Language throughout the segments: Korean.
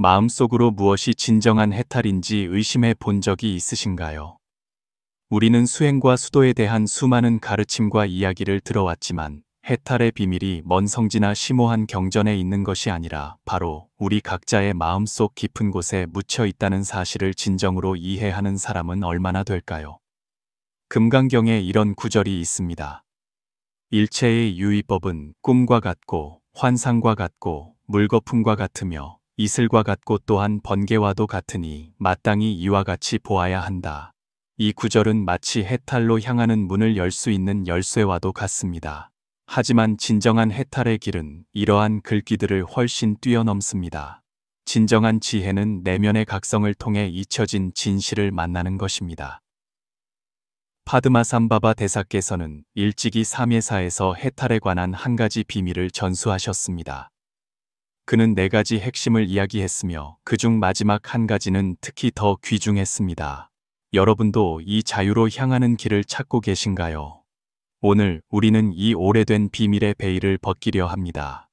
마음속으로 무엇이 진정한 해탈인지 의심해 본 적이 있으신가요? 우리는 수행과 수도에 대한 수많은 가르침과 이야기를 들어왔지만 해탈의 비밀이 먼 성지나 심오한 경전에 있는 것이 아니라 바로 우리 각자의 마음속 깊은 곳에 묻혀 있다는 사실을 진정으로 이해하는 사람은 얼마나 될까요? 금강경에 이런 구절이 있습니다. 일체의 유의법은 꿈과 같고 환상과 같고 물거품과 같으며 이슬과 같고 또한 번개와도 같으니 마땅히 이와 같이 보아야 한다. 이 구절은 마치 해탈로 향하는 문을 열 수 있는 열쇠와도 같습니다. 하지만 진정한 해탈의 길은 이러한 글귀들을 훨씬 뛰어넘습니다. 진정한 지혜는 내면의 각성을 통해 잊혀진 진실을 만나는 것입니다. 파드마삼바바 대사께서는 일찍이 삼예사에서 해탈에 관한 한 가지 비밀을 전수하셨습니다. 그는 4가지 핵심을 이야기했으며 그중 마지막 한 가지는 특히 더 귀중했습니다. 여러분도 이 자유로 향하는 길을 찾고 계신가요? 오늘 우리는 이 오래된 비밀의 베일을 벗기려 합니다.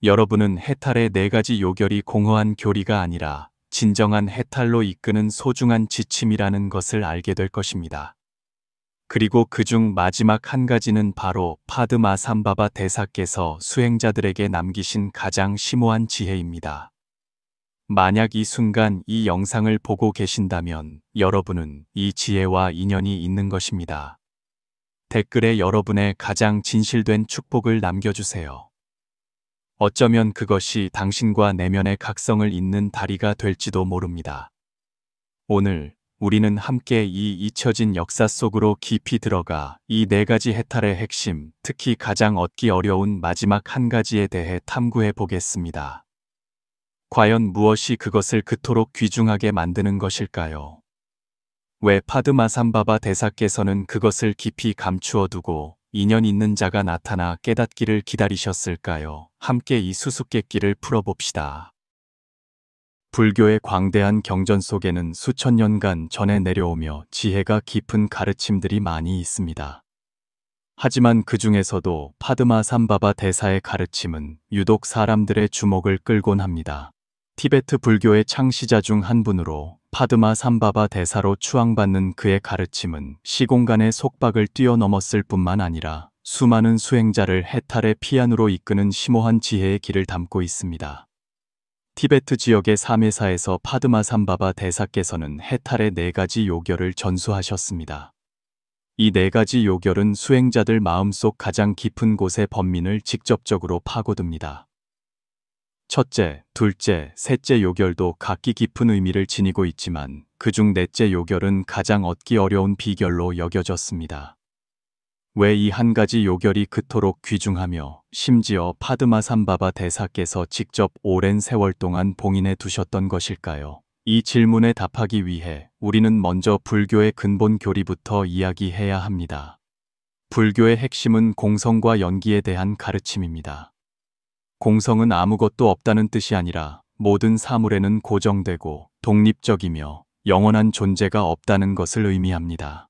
여러분은 해탈의 4가지 요결이 공허한 교리가 아니라 진정한 해탈로 이끄는 소중한 지침이라는 것을 알게 될 것입니다. 그리고 그중 마지막 한 가지는 바로 파드마삼바바 대사께서 수행자들에게 남기신 가장 심오한 지혜입니다. 만약 이 순간 이 영상을 보고 계신다면 여러분은 이 지혜와 인연이 있는 것입니다. 댓글에 여러분의 가장 진실된 축복을 남겨주세요. 어쩌면 그것이 당신과 내면의 각성을 잇는 다리가 될지도 모릅니다. 오늘 우리는 함께 이 잊혀진 역사 속으로 깊이 들어가 이 4가지 해탈의 핵심, 특히 가장 얻기 어려운 마지막 한 가지에 대해 탐구해 보겠습니다. 과연 무엇이 그것을 그토록 귀중하게 만드는 것일까요? 왜 파드마삼바바 대사께서는 그것을 깊이 감추어 두고 인연 있는 자가 나타나 깨닫기를 기다리셨을까요? 함께 이 수수께끼를 풀어봅시다. 불교의 광대한 경전 속에는 수천 년간 전해 내려오며 지혜가 깊은 가르침들이 많이 있습니다. 하지만 그 중에서도 파드마삼바바 대사의 가르침은 유독 사람들의 주목을 끌곤 합니다. 티베트 불교의 창시자 중 한 분으로 파드마삼바바 대사로 추앙받는 그의 가르침은 시공간의 속박을 뛰어넘었을 뿐만 아니라 수많은 수행자를 해탈의 피안으로 이끄는 심오한 지혜의 길을 담고 있습니다. 티베트 지역의 삼예사에서 파드마삼바바 대사께서는 해탈의 4가지 요결을 전수하셨습니다. 이 4가지 요결은 수행자들 마음속 가장 깊은 곳의 번민을 직접적으로 파고듭니다. 첫째, 둘째, 셋째 요결도 각기 깊은 의미를 지니고 있지만 그중 넷째 요결은 가장 얻기 어려운 비결로 여겨졌습니다. 왜 이 한 가지 요결이 그토록 귀중하며 심지어 파드마삼바바 대사께서 직접 오랜 세월 동안 봉인해 두셨던 것일까요? 이 질문에 답하기 위해 우리는 먼저 불교의 근본 교리부터 이야기해야 합니다. 불교의 핵심은 공성과 연기에 대한 가르침입니다. 공성은 아무것도 없다는 뜻이 아니라 모든 사물에는 고정되고 독립적이며 영원한 존재가 없다는 것을 의미합니다.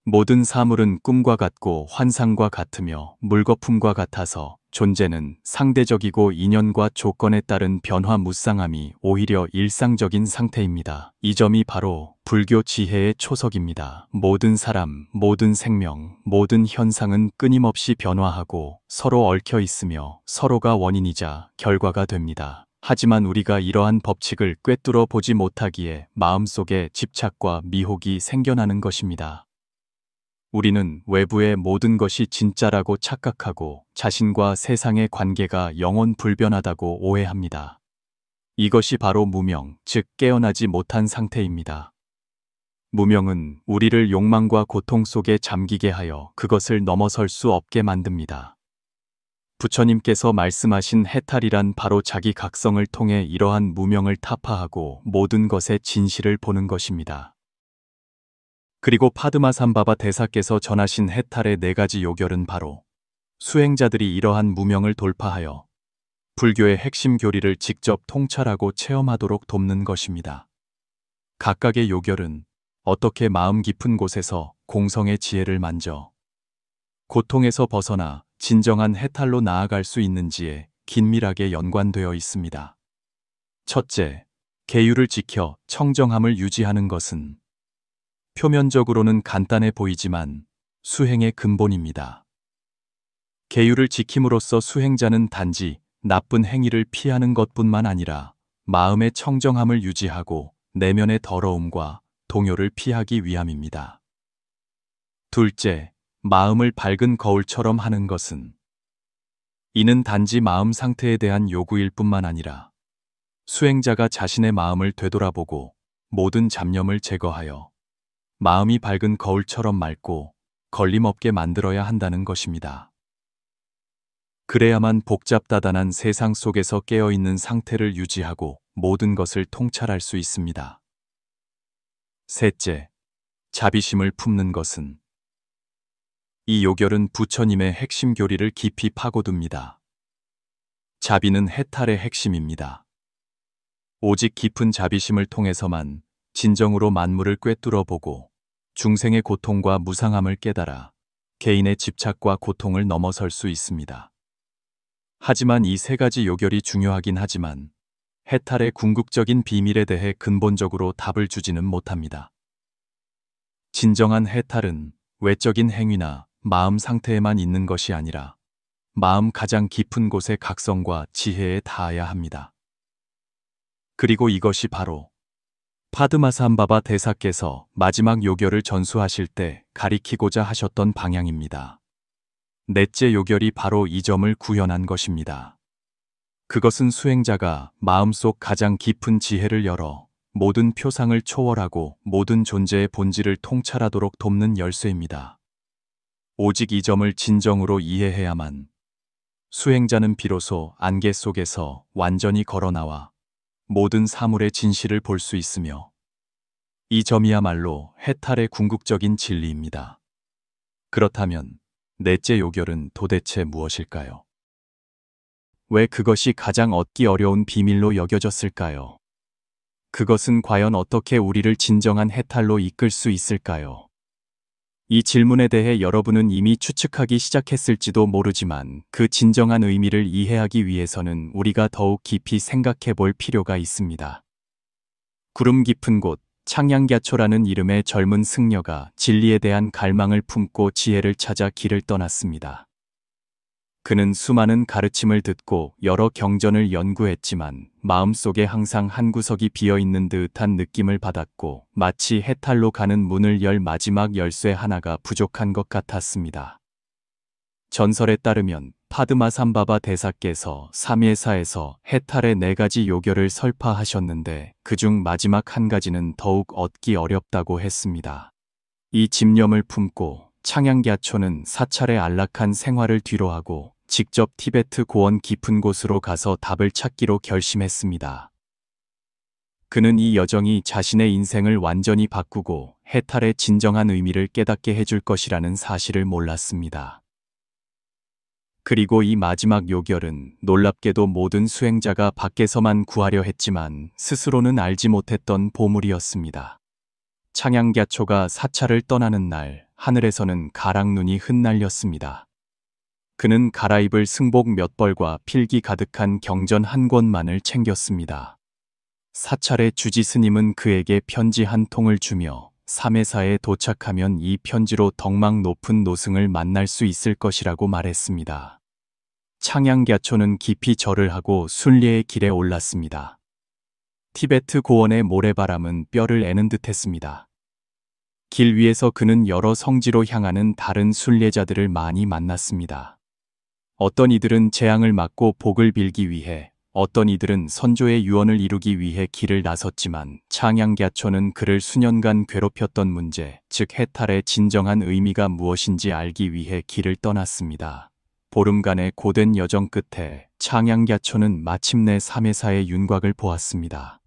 모든 사물은 꿈과 같고 환상과 같으며 물거품과 같아서 존재는 상대적이고 인연과 조건에 따른 변화무쌍함이 오히려 일상적인 상태입니다. 이 점이 바로 불교 지혜의 초석입니다. 모든 사람, 모든 생명, 모든 현상은 끊임없이 변화하고 서로 얽혀 있으며 서로가 원인이자 결과가 됩니다. 하지만 우리가 이러한 법칙을 꿰뚫어 보지 못하기에 마음속에 집착과 미혹이 생겨나는 것입니다. 우리는 외부의 모든 것이 진짜라고 착각하고 자신과 세상의 관계가 영원 불변하다고 오해합니다. 이것이 바로 무명, 즉 깨어나지 못한 상태입니다. 무명은 우리를 욕망과 고통 속에 잠기게 하여 그것을 넘어설 수 없게 만듭니다. 부처님께서 말씀하신 해탈이란 바로 자기 각성을 통해 이러한 무명을 타파하고 모든 것의 진실을 보는 것입니다. 그리고 파드마삼바바 대사께서 전하신 해탈의 4가지 요결은 바로 수행자들이 이러한 무명을 돌파하여 불교의 핵심 교리를 직접 통찰하고 체험하도록 돕는 것입니다. 각각의 요결은 어떻게 마음 깊은 곳에서 공성의 지혜를 만져 고통에서 벗어나 진정한 해탈로 나아갈 수 있는지에 긴밀하게 연관되어 있습니다. 첫째, 계율을 지켜 청정함을 유지하는 것은 표면적으로는 간단해 보이지만 수행의 근본입니다. 계율을 지킴으로써 수행자는 단지 나쁜 행위를 피하는 것뿐만 아니라 마음의 청정함을 유지하고 내면의 더러움과 동요를 피하기 위함입니다. 둘째, 마음을 밝은 거울처럼 하는 것은 이는 단지 마음 상태에 대한 요구일 뿐만 아니라 수행자가 자신의 마음을 되돌아보고 모든 잡념을 제거하여 마음이 밝은 거울처럼 맑고 걸림없게 만들어야 한다는 것입니다. 그래야만 복잡다단한 세상 속에서 깨어있는 상태를 유지하고 모든 것을 통찰할 수 있습니다. 셋째, 자비심을 품는 것은 이 요결은 부처님의 핵심 교리를 깊이 파고듭니다. 자비는 해탈의 핵심입니다. 오직 깊은 자비심을 통해서만 진정으로 만물을 꿰뚫어 보고 중생의 고통과 무상함을 깨달아 개인의 집착과 고통을 넘어설 수 있습니다. 하지만 이 세 가지 요결이 중요하긴 하지만 해탈의 궁극적인 비밀에 대해 근본적으로 답을 주지는 못합니다. 진정한 해탈은 외적인 행위나 마음 상태에만 있는 것이 아니라 마음 가장 깊은 곳의 각성과 지혜에 닿아야 합니다. 그리고 이것이 바로 파드마산바바 대사께서 마지막 요결을 전수하실 때 가리키고자 하셨던 방향입니다. 넷째 요결이 바로 이 점을 구현한 것입니다. 그것은 수행자가 마음속 가장 깊은 지혜를 열어 모든 표상을 초월하고 모든 존재의 본질을 통찰하도록 돕는 열쇠입니다. 오직 이 점을 진정으로 이해해야만 수행자는 비로소 안개 속에서 완전히 걸어나와 모든 사물의 진실을 볼 수 있으며 이 점이야말로 해탈의 궁극적인 진리입니다. 그렇다면 넷째 요결은 도대체 무엇일까요? 왜 그것이 가장 얻기 어려운 비밀로 여겨졌을까요? 그것은 과연 어떻게 우리를 진정한 해탈로 이끌 수 있을까요? 이 질문에 대해 여러분은 이미 추측하기 시작했을지도 모르지만 그 진정한 의미를 이해하기 위해서는 우리가 더욱 깊이 생각해 볼 필요가 있습니다. 구름 깊은 곳, 창양갸초라는 이름의 젊은 승려가 진리에 대한 갈망을 품고 지혜를 찾아 길을 떠났습니다. 그는 수많은 가르침을 듣고 여러 경전을 연구했지만 마음속에 항상 한 구석이 비어있는 듯한 느낌을 받았고 마치 해탈로 가는 문을 열 마지막 열쇠 하나가 부족한 것 같았습니다. 전설에 따르면 파드마산바바 대사께서 삼예사에서 해탈의 4가지 요결을 설파하셨는데 그중 마지막 한 가지는 더욱 얻기 어렵다고 했습니다. 이 집념을 품고 창양갸초는 사찰의 안락한 생활을 뒤로하고 직접 티베트 고원 깊은 곳으로 가서 답을 찾기로 결심했습니다. 그는 이 여정이 자신의 인생을 완전히 바꾸고 해탈의 진정한 의미를 깨닫게 해줄 것이라는 사실을 몰랐습니다. 그리고 이 마지막 요결은 놀랍게도 모든 수행자가 밖에서만 구하려 했지만 스스로는 알지 못했던 보물이었습니다. 창양갸초가 사찰을 떠나는 날, 하늘에서는 가랑눈이 흩날렸습니다. 그는 갈아입을 승복 몇 벌과 필기 가득한 경전 한 권만을 챙겼습니다. 사찰의 주지 스님은 그에게 편지 한 통을 주며 삼해사에 도착하면 이 편지로 덕망 높은 노승을 만날 수 있을 것이라고 말했습니다. 창양갸초는 깊이 절을 하고 순례의 길에 올랐습니다. 티베트 고원의 모래바람은 뼈를 애는 듯했습니다. 길 위에서 그는 여러 성지로 향하는 다른 순례자들을 많이 만났습니다. 어떤 이들은 재앙을 막고 복을 빌기 위해, 어떤 이들은 선조의 유언을 이루기 위해 길을 나섰지만 창양갸초는 그를 수년간 괴롭혔던 문제, 즉 해탈의 진정한 의미가 무엇인지 알기 위해 길을 떠났습니다. 보름간의 고된 여정 끝에 창양갸초는 마침내 삼해사의 윤곽을 보았습니다.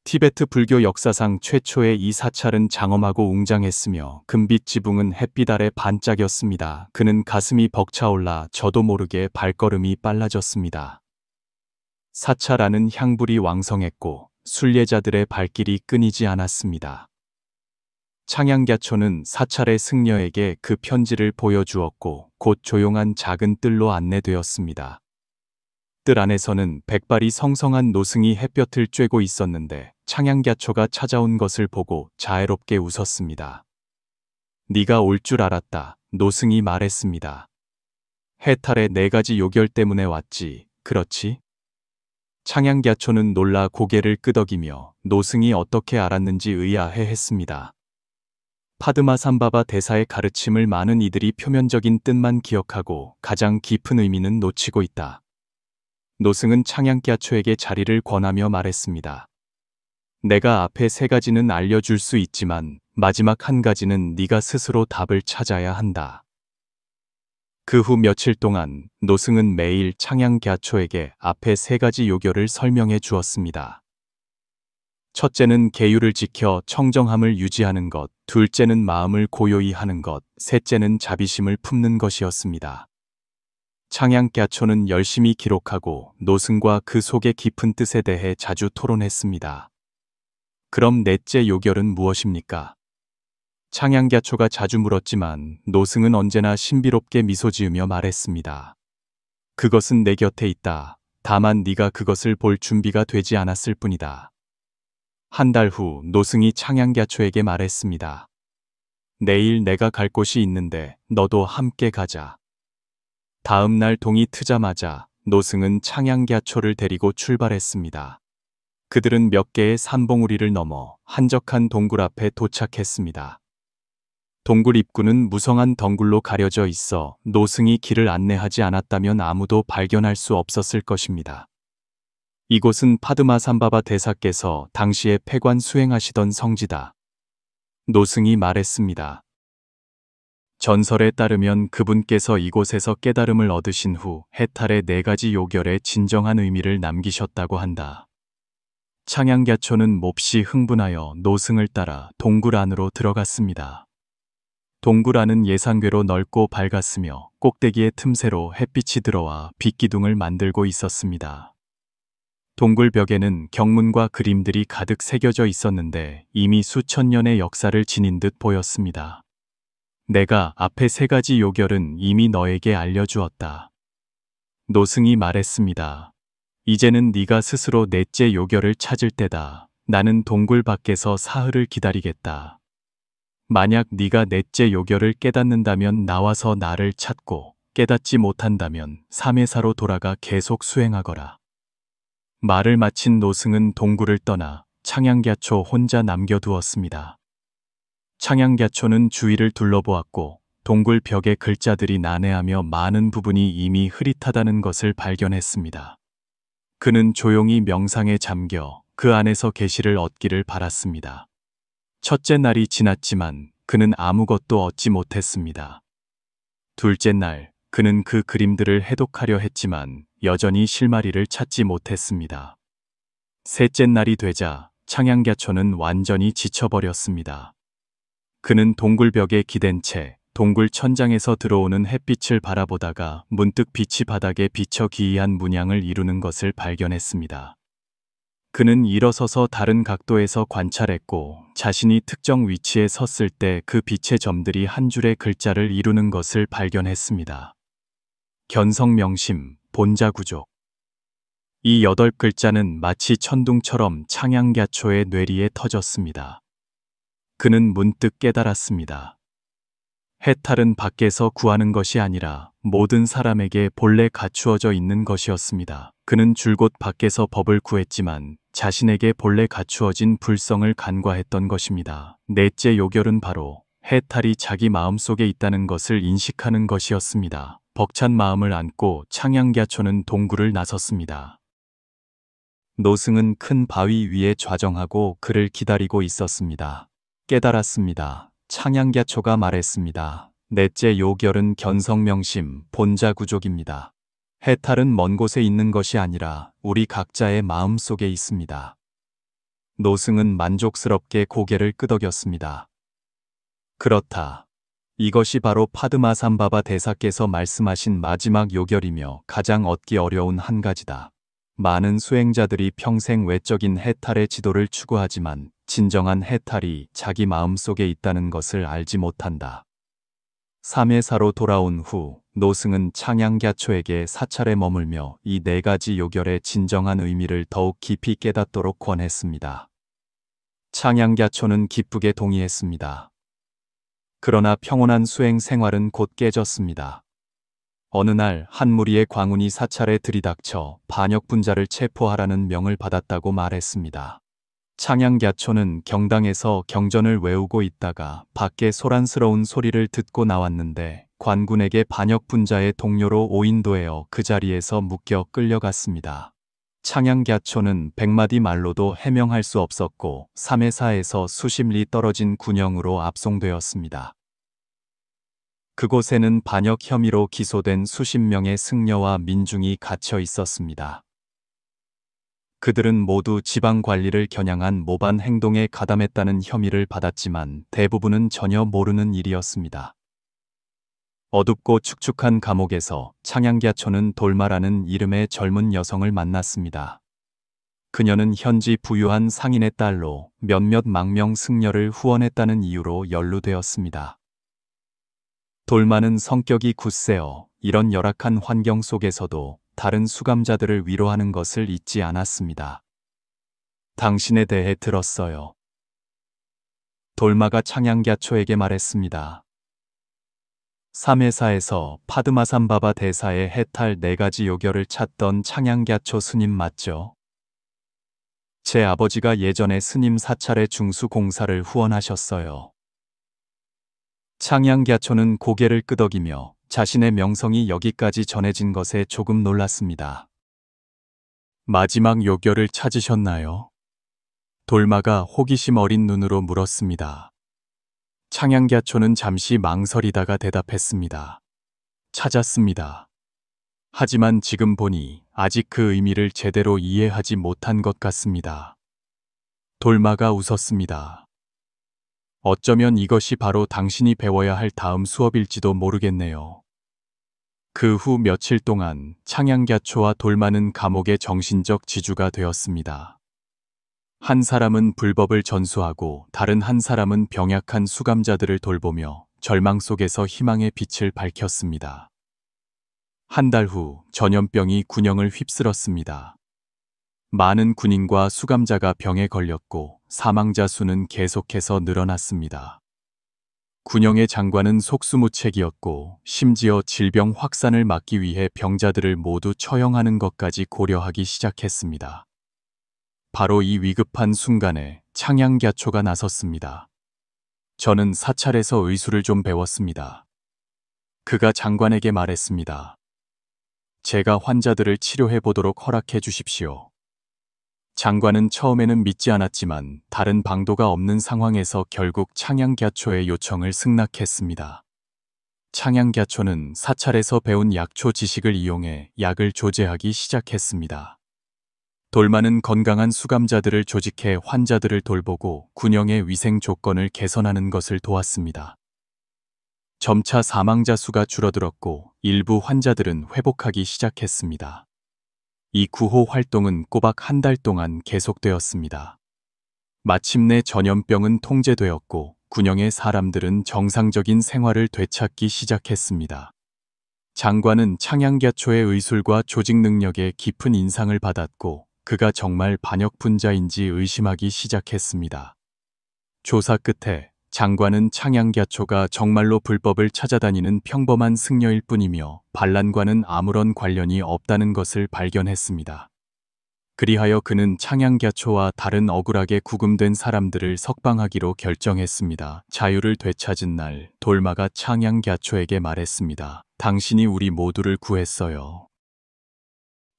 티베트 불교 역사상 최초의 이 사찰은 장엄하고 웅장했으며 금빛 지붕은 햇빛 아래 반짝였습니다. 그는 가슴이 벅차올라 저도 모르게 발걸음이 빨라졌습니다. 사찰 안은 향불이 왕성했고 순례자들의 발길이 끊이지 않았습니다. 창양갸초는 사찰의 승려에게 그 편지를 보여주었고 곧 조용한 작은 뜰로 안내되었습니다. 잎들 안에서는 백발이 성성한 노승이 햇볕을 쬐고 있었는데 창양갸초가 찾아온 것을 보고 자애롭게 웃었습니다. 네가 올 줄 알았다. 노승이 말했습니다. 해탈의 4가지 요결 때문에 왔지, 그렇지? 창양갸초는 놀라 고개를 끄덕이며 노승이 어떻게 알았는지 의아해했습니다. 파드마삼바바 대사의 가르침을 많은 이들이 표면적인 뜻만 기억하고 가장 깊은 의미는 놓치고 있다. 노승은 창양갸초에게 자리를 권하며 말했습니다. 내가 앞에 3가지는 알려줄 수 있지만 마지막 1가지는 네가 스스로 답을 찾아야 한다. 그 후 며칠 동안 노승은 매일 창양갸초에게 앞에 3가지 요결을 설명해 주었습니다. 첫째는 계율을 지켜 청정함을 유지하는 것, 둘째는 마음을 고요히 하는 것, 셋째는 자비심을 품는 것이었습니다. 창양갸초는 열심히 기록하고 노승과 그 속의 깊은 뜻에 대해 자주 토론했습니다. 그럼 넷째 요결은 무엇입니까? 창양갸초가 자주 물었지만 노승은 언제나 신비롭게 미소 지으며 말했습니다. 그것은 내 곁에 있다. 다만 네가 그것을 볼 준비가 되지 않았을 뿐이다. 한 달 후 노승이 창양갸초에게 말했습니다. 내일 내가 갈 곳이 있는데 너도 함께 가자. 다음 날 동이 트자마자 노승은 창양갸초를 데리고 출발했습니다. 그들은 몇 개의 산봉우리를 넘어 한적한 동굴 앞에 도착했습니다. 동굴 입구는 무성한 덩굴로 가려져 있어 노승이 길을 안내하지 않았다면 아무도 발견할 수 없었을 것입니다. 이곳은 파드마삼바바 대사께서 당시에 폐관 수행하시던 성지다. 노승이 말했습니다. 전설에 따르면 그분께서 이곳에서 깨달음을 얻으신 후 해탈의 4가지 요결의 진정한 의미를 남기셨다고 한다. 창양갸초는 몹시 흥분하여 노승을 따라 동굴 안으로 들어갔습니다. 동굴 안은 예상외로 넓고 밝았으며 꼭대기의 틈새로 햇빛이 들어와 빛기둥을 만들고 있었습니다. 동굴 벽에는 경문과 그림들이 가득 새겨져 있었는데 이미 수천 년의 역사를 지닌 듯 보였습니다. 내가 앞에 3가지 요결은 이미 너에게 알려주었다. 노승이 말했습니다. 이제는 네가 스스로 넷째 요결을 찾을 때다. 나는 동굴 밖에서 사흘을 기다리겠다. 만약 네가 넷째 요결을 깨닫는다면 나와서 나를 찾고 깨닫지 못한다면 삼해사로 돌아가 계속 수행하거라. 말을 마친 노승은 동굴을 떠나 창양갸초 혼자 남겨두었습니다. 창양갸초는 주위를 둘러보았고 동굴 벽의 글자들이 난해하며 많은 부분이 이미 흐릿하다는 것을 발견했습니다. 그는 조용히 명상에 잠겨 그 안에서 계시를 얻기를 바랐습니다. 첫째 날이 지났지만 그는 아무것도 얻지 못했습니다. 둘째 날, 그는 그 그림들을 해독하려 했지만 여전히 실마리를 찾지 못했습니다. 셋째 날이 되자 창양갸초는 완전히 지쳐버렸습니다. 그는 동굴 벽에 기댄 채 동굴 천장에서 들어오는 햇빛을 바라보다가 문득 빛이 바닥에 비쳐 기이한 문양을 이루는 것을 발견했습니다. 그는 일어서서 다른 각도에서 관찰했고 자신이 특정 위치에 섰을 때 그 빛의 점들이 한 줄의 글자를 이루는 것을 발견했습니다. 견성명심, 본자구족. 이 8글자는 마치 천둥처럼 창양갸초의 뇌리에 터졌습니다. 그는 문득 깨달았습니다. 해탈은 밖에서 구하는 것이 아니라 모든 사람에게 본래 갖추어져 있는 것이었습니다. 그는 줄곧 밖에서 법을 구했지만 자신에게 본래 갖추어진 불성을 간과했던 것입니다. 넷째 요결은 바로 해탈이 자기 마음속에 있다는 것을 인식하는 것이었습니다. 벅찬 마음을 안고 창양갸초는 동굴을 나섰습니다. 노승은 큰 바위 위에 좌정하고 그를 기다리고 있었습니다. 깨달았습니다. 창양갸초가 말했습니다. 넷째 요결은 견성명심, 본자구족입니다. 해탈은 먼 곳에 있는 것이 아니라 우리 각자의 마음 속에 있습니다. 노승은 만족스럽게 고개를 끄덕였습니다. 그렇다. 이것이 바로 파드마삼바바 대사께서 말씀하신 마지막 요결이며 가장 얻기 어려운 한 가지다. 많은 수행자들이 평생 외적인 해탈의 지도를 추구하지만 진정한 해탈이 자기 마음 속에 있다는 것을 알지 못한다. 삼해사로 돌아온 후 노승은 창양갸초에게 사찰에 머물며 이 네 가지 요결의 진정한 의미를 더욱 깊이 깨닫도록 권했습니다. 창양갸초는 기쁘게 동의했습니다. 그러나 평온한 수행 생활은 곧 깨졌습니다. 어느 날 한 무리의 광운이 사찰에 들이닥쳐 반역분자를 체포하라는 명을 받았다고 말했습니다. 창양갸초는 경당에서 경전을 외우고 있다가 밖에 소란스러운 소리를 듣고 나왔는데 관군에게 반역분자의 동료로 오인도하여 그 자리에서 묶여 끌려갔습니다. 창양갸초는 100마디 말로도 해명할 수 없었고 3회사에서 수십 리 떨어진 군영으로 압송되었습니다. 그곳에는 반역 혐의로 기소된 수십 명의 승려와 민중이 갇혀 있었습니다. 그들은 모두 지방 관리를 겨냥한 모반 행동에 가담했다는 혐의를 받았지만 대부분은 전혀 모르는 일이었습니다. 어둡고 축축한 감옥에서 창양갸초는 돌마라는 이름의 젊은 여성을 만났습니다. 그녀는 현지 부유한 상인의 딸로 몇몇 망명 승려를 후원했다는 이유로 연루되었습니다. 돌마는 성격이 굳세어 이런 열악한 환경 속에서도 다른 수감자들을 위로하는 것을 잊지 않았습니다. 당신에 대해 들었어요. 돌마가 창양갸초에게 말했습니다. 3회사에서 파드마산바바 대사의 해탈 4가지 요결을 찾던 창양갸초 스님 맞죠? 제 아버지가 예전에 스님 사찰의 중수 공사를 후원하셨어요. 창양갸초는 고개를 끄덕이며 자신의 명성이 여기까지 전해진 것에 조금 놀랐습니다. 마지막 요결을 찾으셨나요? 돌마가 호기심 어린 눈으로 물었습니다. 창양갸초는 잠시 망설이다가 대답했습니다. 찾았습니다. 하지만 지금 보니 아직 그 의미를 제대로 이해하지 못한 것 같습니다. 돌마가 웃었습니다. 어쩌면 이것이 바로 당신이 배워야 할 다음 수업일지도 모르겠네요. 그 후 며칠 동안 창양갸초와 돌마는 감옥의 정신적 지주가 되었습니다. 한 사람은 불법을 전수하고 다른 한 사람은 병약한 수감자들을 돌보며 절망 속에서 희망의 빛을 밝혔습니다. 한 달 후 전염병이 군영을 휩쓸었습니다. 많은 군인과 수감자가 병에 걸렸고 사망자 수는 계속해서 늘어났습니다. 군영의 장관은 속수무책이었고 심지어 질병 확산을 막기 위해 병자들을 모두 처형하는 것까지 고려하기 시작했습니다. 바로 이 위급한 순간에 창양갸초가 나섰습니다. 저는 사찰에서 의술을 좀 배웠습니다. 그가 장관에게 말했습니다. 제가 환자들을 치료해 보도록 허락해 주십시오. 장관은 처음에는 믿지 않았지만 다른 방도가 없는 상황에서 결국 창양갸초의 요청을 승낙했습니다. 창양갸초는 사찰에서 배운 약초 지식을 이용해 약을 조제하기 시작했습니다. 돌마는 건강한 수감자들을 조직해 환자들을 돌보고 군영의 위생 조건을 개선하는 것을 도왔습니다. 점차 사망자 수가 줄어들었고 일부 환자들은 회복하기 시작했습니다. 이 구호 활동은 꼬박 한 달 동안 계속되었습니다. 마침내 전염병은 통제되었고 군영의 사람들은 정상적인 생활을 되찾기 시작했습니다. 장관은 창양갸초의 의술과 조직 능력에 깊은 인상을 받았고 그가 정말 반역분자인지 의심하기 시작했습니다. 조사 끝에 장관은 창양갸초가 정말로 불법을 찾아다니는 평범한 승려일 뿐이며 반란과는 아무런 관련이 없다는 것을 발견했습니다. 그리하여 그는 창양갸초와 다른 억울하게 구금된 사람들을 석방하기로 결정했습니다. 자유를 되찾은 날 돌마가 창양갸초에게 말했습니다. 당신이 우리 모두를 구했어요.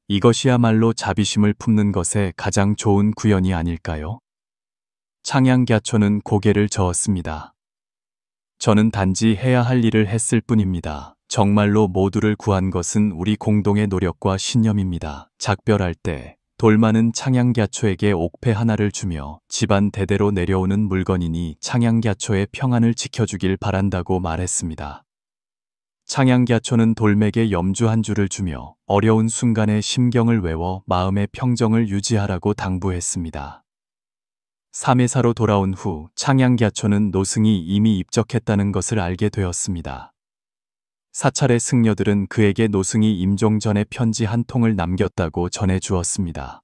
이것이야말로 자비심을 품는 것에 가장 좋은 구현이 아닐까요? 창양갸초는 고개를 저었습니다. 저는 단지 해야 할 일을 했을 뿐입니다. 정말로 모두를 구한 것은 우리 공동의 노력과 신념입니다. 작별할 때 돌마는 창양갸초에게 옥패 하나를 주며 집안 대대로 내려오는 물건이니 창양갸초의 평안을 지켜주길 바란다고 말했습니다. 창양갸초는 돌맥에 염주 한 줄을 주며 어려운 순간에 심경을 외워 마음의 평정을 유지하라고 당부했습니다. 3회사로 돌아온 후 창양갸초는 노승이 이미 입적했다는 것을 알게 되었습니다. 사찰의 승려들은 그에게 노승이 임종 전에 편지 한 통을 남겼다고 전해 주었습니다.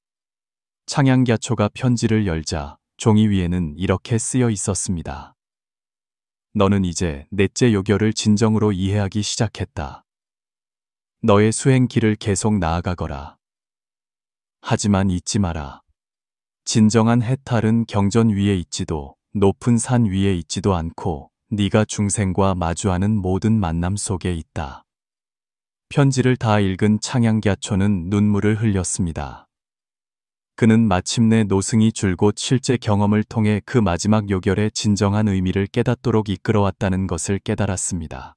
창양갸초가 편지를 열자 종이 위에는 이렇게 쓰여 있었습니다. 너는 이제 넷째 요결을 진정으로 이해하기 시작했다. 너의 수행 길을 계속 나아가거라. 하지만 잊지 마라. 진정한 해탈은 경전 위에 있지도 높은 산 위에 있지도 않고 네가 중생과 마주하는 모든 만남 속에 있다. 편지를 다 읽은 창양갸초는 눈물을 흘렸습니다. 그는 마침내 노승이 줄곧 실제 경험을 통해 그 마지막 요결의 진정한 의미를 깨닫도록 이끌어왔다는 것을 깨달았습니다.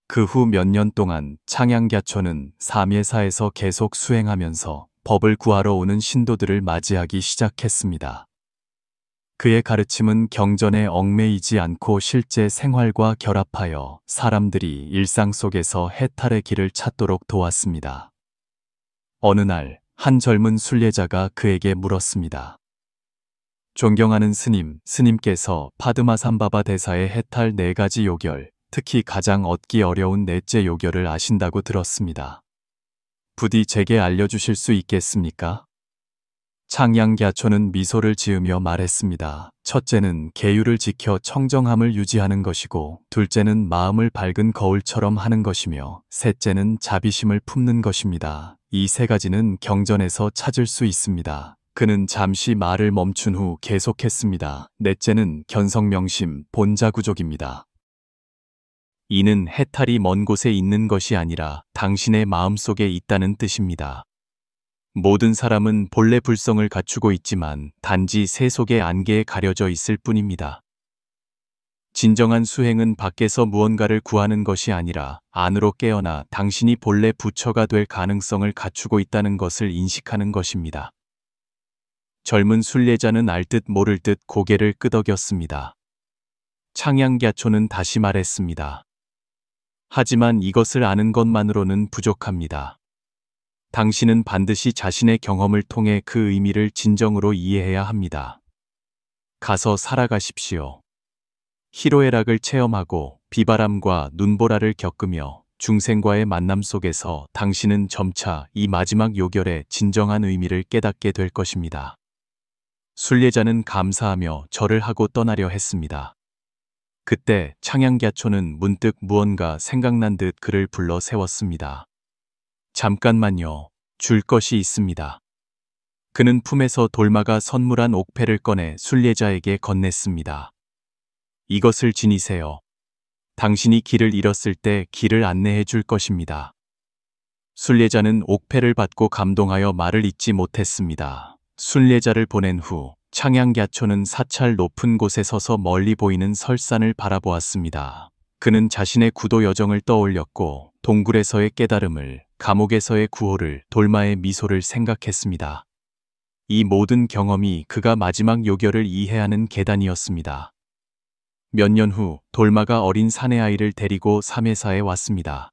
그 후 몇 년 동안 창양갸초는 삼예사에서 계속 수행하면서 법을 구하러 오는 신도들을 맞이하기 시작했습니다. 그의 가르침은 경전에 얽매이지 않고 실제 생활과 결합하여 사람들이 일상 속에서 해탈의 길을 찾도록 도왔습니다. 어느 날 한 젊은 순례자가 그에게 물었습니다. 존경하는 스님께서 파드마삼바바 대사의 해탈 4가지 요결, 특히 가장 얻기 어려운 넷째 요결을 아신다고 들었습니다. 부디 제게 알려주실 수 있겠습니까? 창양갸초는 미소를 지으며 말했습니다. 첫째는 계율을 지켜 청정함을 유지하는 것이고, 둘째는 마음을 밝은 거울처럼 하는 것이며, 셋째는 자비심을 품는 것입니다. 이 3가지는 경전에서 찾을 수 있습니다. 그는 잠시 말을 멈춘 후 계속했습니다. 넷째는 견성명심, 본자구족입니다. 이는 해탈이 먼 곳에 있는 것이 아니라 당신의 마음속에 있다는 뜻입니다. 모든 사람은 본래 불성을 갖추고 있지만 단지 세속의 안개에 가려져 있을 뿐입니다. 진정한 수행은 밖에서 무언가를 구하는 것이 아니라 안으로 깨어나 당신이 본래 부처가 될 가능성을 갖추고 있다는 것을 인식하는 것입니다. 젊은 순례자는 알 듯 모를 듯 고개를 끄덕였습니다. 창양갸초는 다시 말했습니다. 하지만 이것을 아는 것만으로는 부족합니다. 당신은 반드시 자신의 경험을 통해 그 의미를 진정으로 이해해야 합니다. 가서 살아가십시오. 희로애락을 체험하고 비바람과 눈보라를 겪으며 중생과의 만남 속에서 당신은 점차 이 마지막 요결의 진정한 의미를 깨닫게 될 것입니다. 순례자는 감사하며 절을 하고 떠나려 했습니다. 그때 창양갸초는 문득 무언가 생각난 듯 그를 불러 세웠습니다. 잠깐만요. 줄 것이 있습니다. 그는 품에서 돌마가 선물한 옥패를 꺼내 순례자에게 건넸습니다. 이것을 지니세요. 당신이 길을 잃었을 때 길을 안내해 줄 것입니다. 순례자는 옥패를 받고 감동하여 말을 잇지 못했습니다. 순례자를 보낸 후 창양갸초는 사찰 높은 곳에 서서 멀리 보이는 설산을 바라보았습니다. 그는 자신의 구도 여정을 떠올렸고 동굴에서의 깨달음을, 감옥에서의 구호를, 돌마의 미소를 생각했습니다. 이 모든 경험이 그가 마지막 요결을 이해하는 계단이었습니다. 몇 년 후 돌마가 어린 사내아이를 데리고 삼해사에 왔습니다.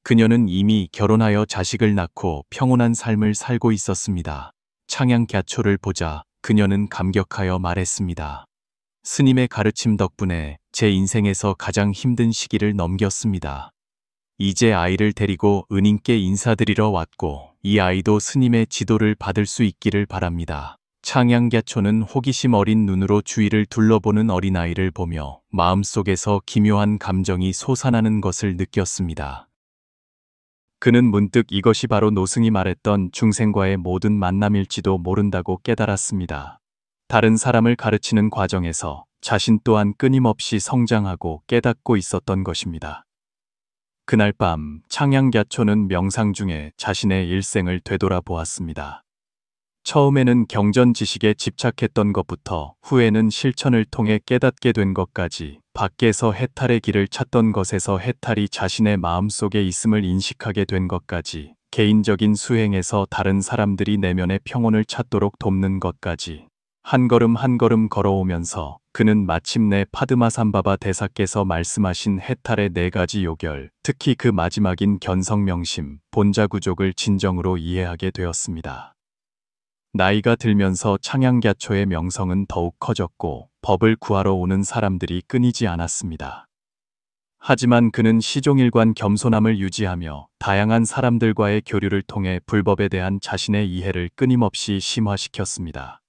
그녀는 이미 결혼하여 자식을 낳고 평온한 삶을 살고 있었습니다. 창양갸초를 보자 그녀는 감격하여 말했습니다. 스님의 가르침 덕분에 제 인생에서 가장 힘든 시기를 넘겼습니다. 이제 아이를 데리고 은인께 인사드리러 왔고 이 아이도 스님의 지도를 받을 수 있기를 바랍니다. 창양갸초는 호기심 어린 눈으로 주위를 둘러보는 어린아이를 보며 마음속에서 기묘한 감정이 솟아나는 것을 느꼈습니다. 그는 문득 이것이 바로 노승이 말했던 중생과의 모든 만남일지도 모른다고 깨달았습니다. 다른 사람을 가르치는 과정에서 자신 또한 끊임없이 성장하고 깨닫고 있었던 것입니다. 그날 밤 창양갸초는 명상 중에 자신의 일생을 되돌아보았습니다. 처음에는 경전 지식에 집착했던 것부터 후에는 실천을 통해 깨닫게 된 것까지 밖에서 해탈의 길을 찾던 것에서 해탈이 자신의 마음속에 있음을 인식하게 된 것까지 개인적인 수행에서 다른 사람들이 내면의 평온을 찾도록 돕는 것까지 한 걸음 한 걸음 걸어오면서 그는 마침내 파드마삼바바 대사께서 말씀하신 해탈의 4가지 요결, 특히 그 마지막인 견성명심, 본자구족을 진정으로 이해하게 되었습니다. 나이가 들면서 창양갸초의 명성은 더욱 커졌고 법을 구하러 오는 사람들이 끊이지 않았습니다. 하지만 그는 시종일관 겸손함을 유지하며 다양한 사람들과의 교류를 통해 불법에 대한 자신의 이해를 끊임없이 심화시켰습니다.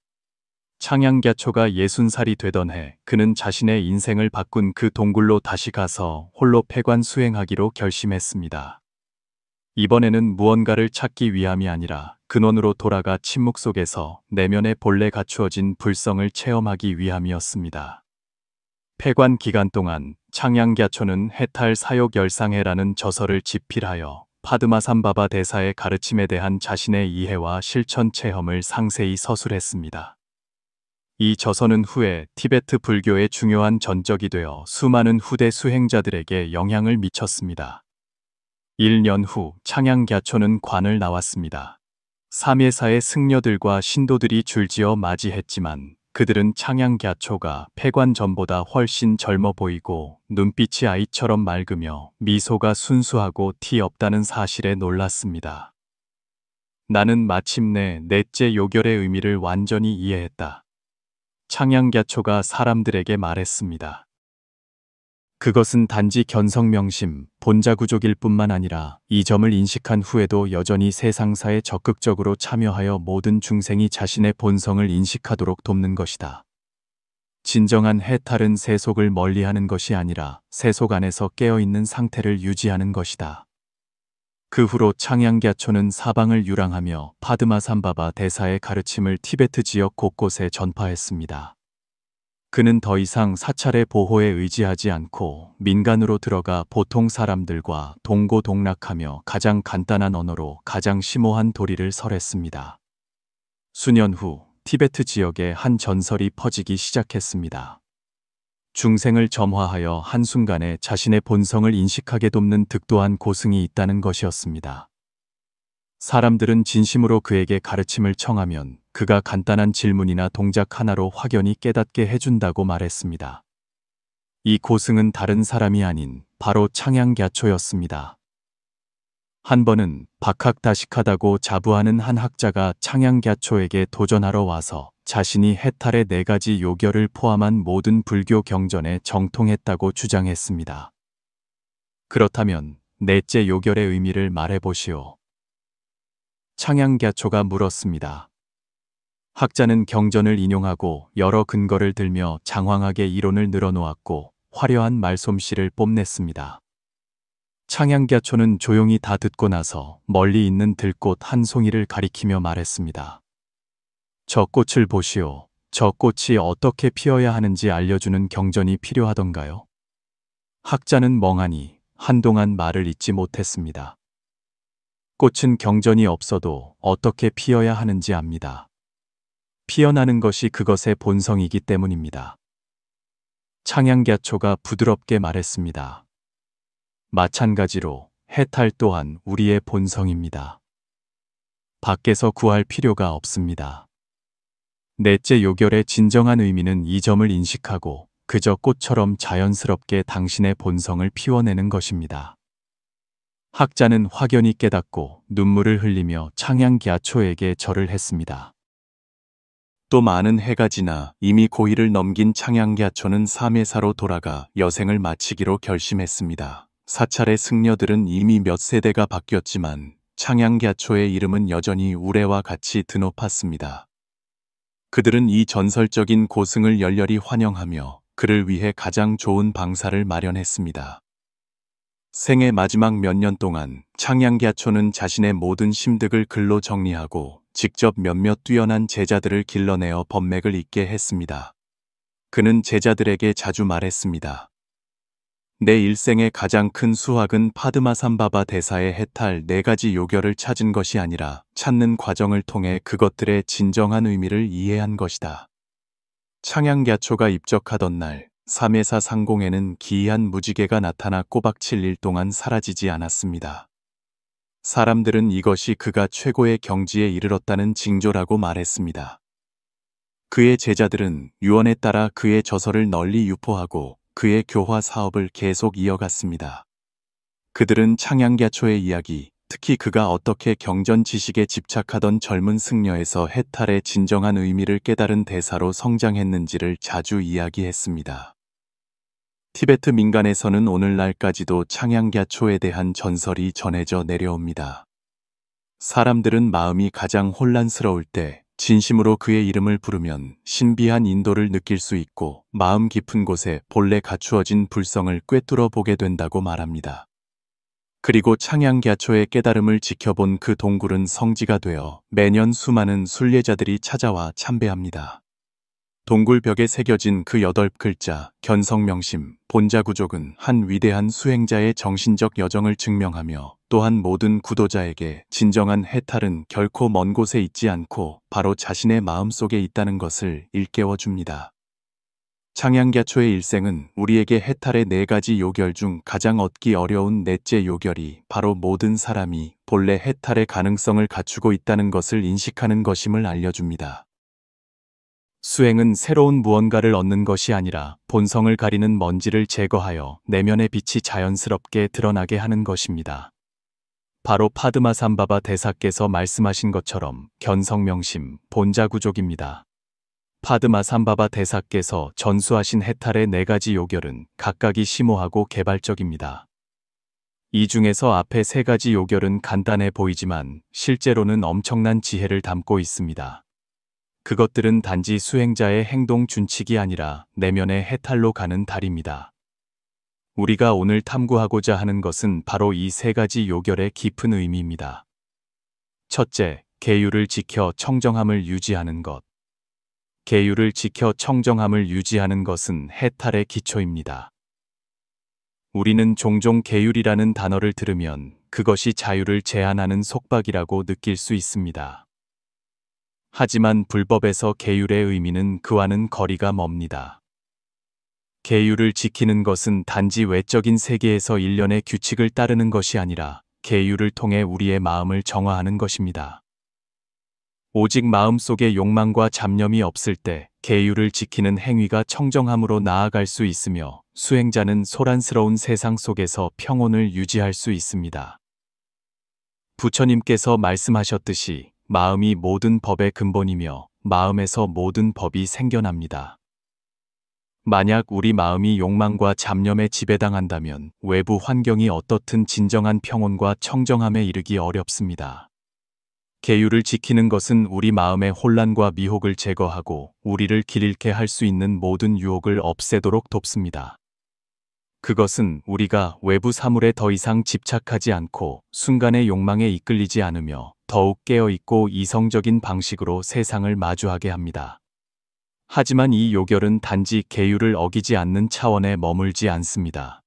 창양갸초가 60살이 되던 해 그는 자신의 인생을 바꾼 그 동굴로 다시 가서 홀로 폐관 수행하기로 결심했습니다. 이번에는 무언가를 찾기 위함이 아니라 근원으로 돌아가 침묵 속에서 내면에 본래 갖추어진 불성을 체험하기 위함이었습니다. 폐관 기간 동안 창양갸초는 해탈 사욕 열상해라는 저서를 집필하여 파드마삼바바 대사의 가르침에 대한 자신의 이해와 실천 체험을 상세히 서술했습니다. 이 저서는 후에 티베트 불교의 중요한 전적이 되어 수많은 후대 수행자들에게 영향을 미쳤습니다. 1년 후 창양갸초는 관을 나왔습니다. 삼예사의 승려들과 신도들이 줄지어 맞이했지만 그들은 창양갸초가 폐관 전보다 훨씬 젊어 보이고 눈빛이 아이처럼 맑으며 미소가 순수하고 티 없다는 사실에 놀랐습니다. 나는 마침내 넷째 요결의 의미를 완전히 이해했다. 창양갸초가 사람들에게 말했습니다. 그것은 단지 견성명심, 본자구족일 뿐만 아니라 이 점을 인식한 후에도 여전히 세상사에 적극적으로 참여하여 모든 중생이 자신의 본성을 인식하도록 돕는 것이다. 진정한 해탈은 세속을 멀리하는 것이 아니라 세속 안에서 깨어있는 상태를 유지하는 것이다. 그 후로 창양갸초는 사방을 유랑하며 파드마삼바바 대사의 가르침을 티베트 지역 곳곳에 전파했습니다. 그는 더 이상 사찰의 보호에 의지하지 않고 민간으로 들어가 보통 사람들과 동고동락하며 가장 간단한 언어로 가장 심오한 도리를 설했습니다. 수년 후 티베트 지역에 한 전설이 퍼지기 시작했습니다. 중생을 점화하여 한순간에 자신의 본성을 인식하게 돕는 득도한 고승이 있다는 것이었습니다. 사람들은 진심으로 그에게 가르침을 청하면 그가 간단한 질문이나 동작 하나로 확연히 깨닫게 해준다고 말했습니다. 이 고승은 다른 사람이 아닌 바로 창양갸초였습니다. 한 번은 박학다식하다고 자부하는 한 학자가 창양갸초에게 도전하러 와서 자신이 해탈의 4가지 요결을 포함한 모든 불교 경전에 정통했다고 주장했습니다. 그렇다면 넷째 요결의 의미를 말해보시오. 창양갸초가 물었습니다. 학자는 경전을 인용하고 여러 근거를 들며 장황하게 이론을 늘어놓았고 화려한 말솜씨를 뽐냈습니다. 창양갸초는 조용히 다 듣고 나서 멀리 있는 들꽃 한 송이를 가리키며 말했습니다. 저 꽃을 보시오. 저 꽃이 어떻게 피어야 하는지 알려주는 경전이 필요하던가요? 학자는 멍하니 한동안 말을 잇지 못했습니다. 꽃은 경전이 없어도 어떻게 피어야 하는지 압니다. 피어나는 것이 그것의 본성이기 때문입니다. 창양갸초가 부드럽게 말했습니다. 마찬가지로 해탈 또한 우리의 본성입니다. 밖에서 구할 필요가 없습니다. 넷째 요결의 진정한 의미는 이 점을 인식하고 그저 꽃처럼 자연스럽게 당신의 본성을 피워내는 것입니다. 학자는 확연히 깨닫고 눈물을 흘리며 창양갸초에게 절을 했습니다. 또 많은 해가 지나 이미 고일을 넘긴 창양갸초는 삼예사로 돌아가 여생을 마치기로 결심했습니다. 사찰의 승려들은 이미 몇 세대가 바뀌었지만 창양갸초의 이름은 여전히 우레와 같이 드높았습니다. 그들은 이 전설적인 고승을 열렬히 환영하며 그를 위해 가장 좋은 방사를 마련했습니다. 생의 마지막 몇 년 동안 창양갸초는 자신의 모든 심득을 글로 정리하고 직접 몇몇 뛰어난 제자들을 길러내어 법맥을 잇게 했습니다. 그는 제자들에게 자주 말했습니다. 내 일생의 가장 큰 수확은 파드마삼바바 대사의 해탈 4가지 요결을 찾은 것이 아니라 찾는 과정을 통해 그것들의 진정한 의미를 이해한 것이다. 창양갸초가 입적하던 날 삼예사 상공에는 기이한 무지개가 나타나 꼬박 7일 동안 사라지지 않았습니다. 사람들은 이것이 그가 최고의 경지에 이르렀다는 징조라고 말했습니다. 그의 제자들은 유언에 따라 그의 저서를 널리 유포하고 그의 교화 사업을 계속 이어갔습니다. 그들은 창양갸초의 이야기, 특히 그가 어떻게 경전 지식에 집착하던 젊은 승려에서 해탈의 진정한 의미를 깨달은 대사로 성장했는지를 자주 이야기했습니다. 티베트 민간에서는 오늘날까지도 창양갸초에 대한 전설이 전해져 내려옵니다. 사람들은 마음이 가장 혼란스러울 때 진심으로 그의 이름을 부르면 신비한 인도를 느낄 수 있고 마음 깊은 곳에 본래 갖추어진 불성을 꿰뚫어 보게 된다고 말합니다. 그리고 창양갸초의 깨달음을 지켜본 그 동굴은 성지가 되어 매년 수많은 순례자들이 찾아와 참배합니다. 동굴 벽에 새겨진 그 8글자 견성명심 본자구족은 한 위대한 수행자의 정신적 여정을 증명하며 또한 모든 구도자에게 진정한 해탈은 결코 먼 곳에 있지 않고 바로 자신의 마음속에 있다는 것을 일깨워 줍니다. 창양갸초의 일생은 우리에게 해탈의 4가지 요결 중 가장 얻기 어려운 넷째 요결이 바로 모든 사람이 본래 해탈의 가능성을 갖추고 있다는 것을 인식하는 것임을 알려줍니다. 수행은 새로운 무언가를 얻는 것이 아니라 본성을 가리는 먼지를 제거하여 내면의 빛이 자연스럽게 드러나게 하는 것입니다. 바로 파드마삼바바 대사께서 말씀하신 것처럼 견성명심, 본자구족입니다. 파드마삼바바 대사께서 전수하신 해탈의 4가지 요결은 각각이 심오하고 개발적입니다. 이 중에서 앞에 3가지 요결은 간단해 보이지만 실제로는 엄청난 지혜를 담고 있습니다. 그것들은 단지 수행자의 행동 준칙이 아니라 내면의 해탈로 가는 달입니다. 우리가 오늘 탐구하고자 하는 것은 바로 이 3가지 요결의 깊은 의미입니다. 첫째, 계율을 지켜 청정함을 유지하는 것. 계율을 지켜 청정함을 유지하는 것은 해탈의 기초입니다. 우리는 종종 계율이라는 단어를 들으면 그것이 자유를 제한하는 속박이라고 느낄 수 있습니다. 하지만 불법에서 계율의 의미는 그와는 거리가 멉니다. 계율을 지키는 것은 단지 외적인 세계에서 일련의 규칙을 따르는 것이 아니라 계율을 통해 우리의 마음을 정화하는 것입니다. 오직 마음속에 욕망과 잡념이 없을 때 계율을 지키는 행위가 청정함으로 나아갈 수 있으며 수행자는 소란스러운 세상 속에서 평온을 유지할 수 있습니다. 부처님께서 말씀하셨듯이 마음이 모든 법의 근본이며 마음에서 모든 법이 생겨납니다. 만약 우리 마음이 욕망과 잡념에 지배당한다면 외부 환경이 어떻든 진정한 평온과 청정함에 이르기 어렵습니다. 계율을 지키는 것은 우리 마음의 혼란과 미혹을 제거하고 우리를 길 잃게 할 수 있는 모든 유혹을 없애도록 돕습니다. 그것은 우리가 외부 사물에 더 이상 집착하지 않고 순간의 욕망에 이끌리지 않으며 더욱 깨어있고 이성적인 방식으로 세상을 마주하게 합니다. 하지만 이 요결은 단지 계율을 어기지 않는 차원에 머물지 않습니다.